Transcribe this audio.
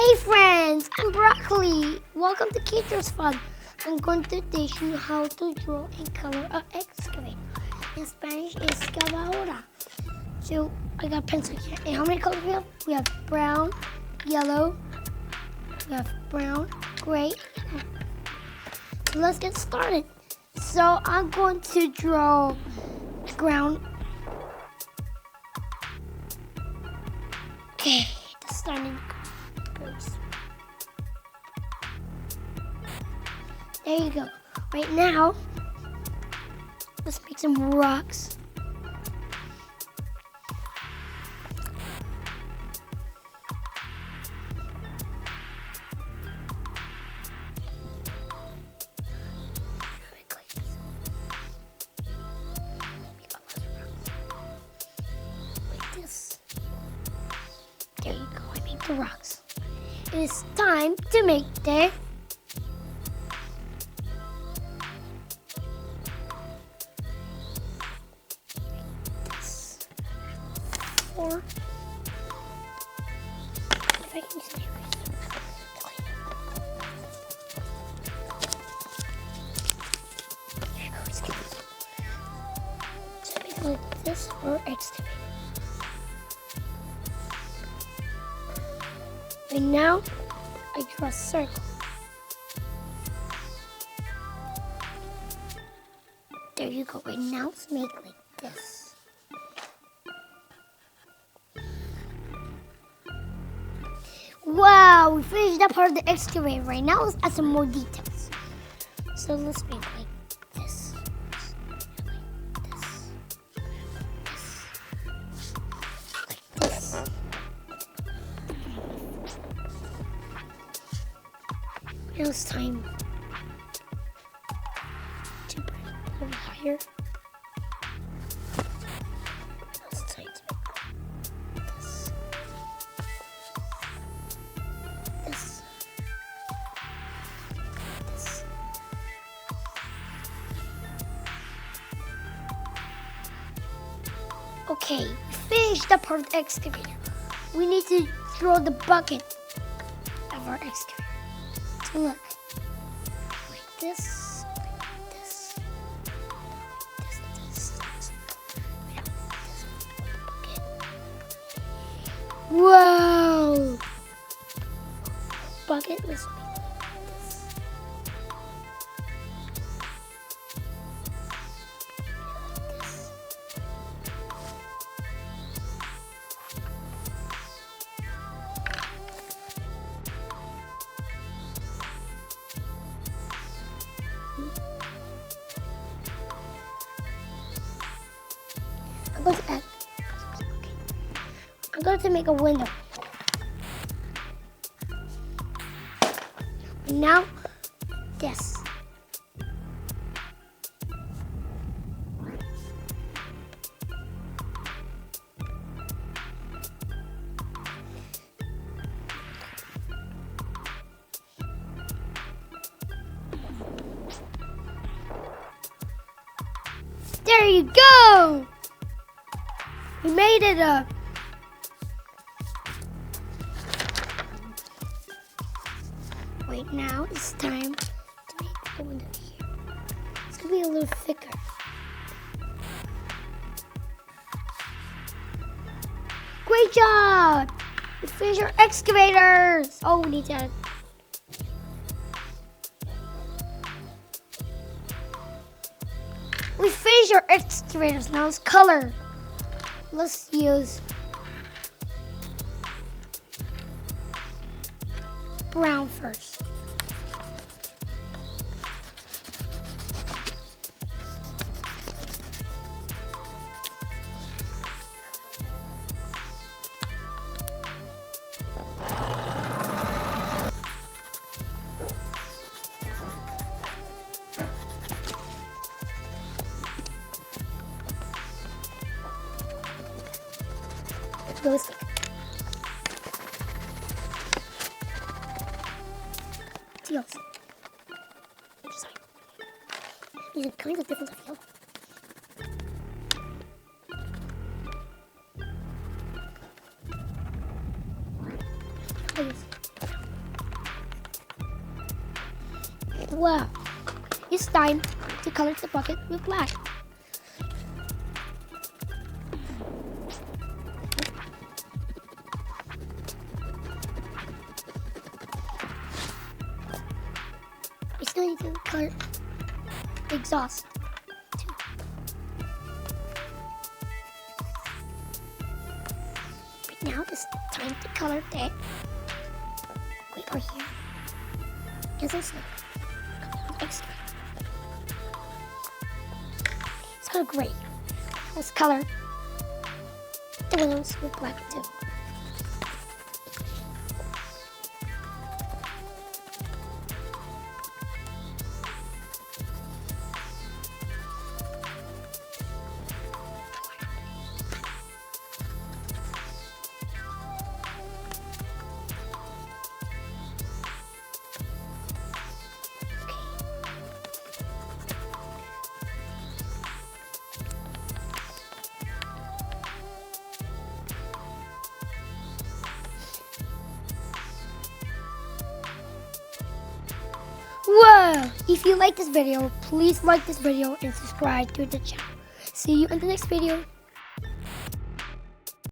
Hey friends, I'm Broccoli. Welcome to kiddrawsfun. I'm going to teach you how to draw and color an excavator. In Spanish, Excavator. So I got pencil here. And how many colors we have? We have brown, yellow, we have brown, gray. So let's get started. So I'm going to draw the ground. Okay, the starting goes. There you go. Right now, let's make some rocks. There you go, I made the rocks. It is time to make the or if I can just so make like this or excavator. And now I draw a circle. There you go. Right now let's make like this. Wow, we finished that part of the excavator. Right now let's add some more details. So let's make like this. Like this. Now it's time to bring it a little higher. Now it's time to make this. This. Okay, we finished the part of the excavator. We need to draw the bucket of our excavator. So look, like this, like this, this. Bucket. Whoa! Bucket, let's make this. I'm going to make a window. And now, this. There you go! We made it up. Wait, now it's time to make the window here. It's gonna be a little thicker. Great job! We finished our excavators! Oh, we need to add. We finished our excavators. Now let's color. Let's use brown first. Really stick. Teals. Sorry. These are kinds of different of yellow. Please. Wow. It's time to color the bucket with black. We still need to color the exhaust too. Right now it's time to color the wait over here. Yes, it's excavator. It's color gray. Let's color the windows with black too. Whoa! If you like this video, please like this video and subscribe to the channel. See you in the next video.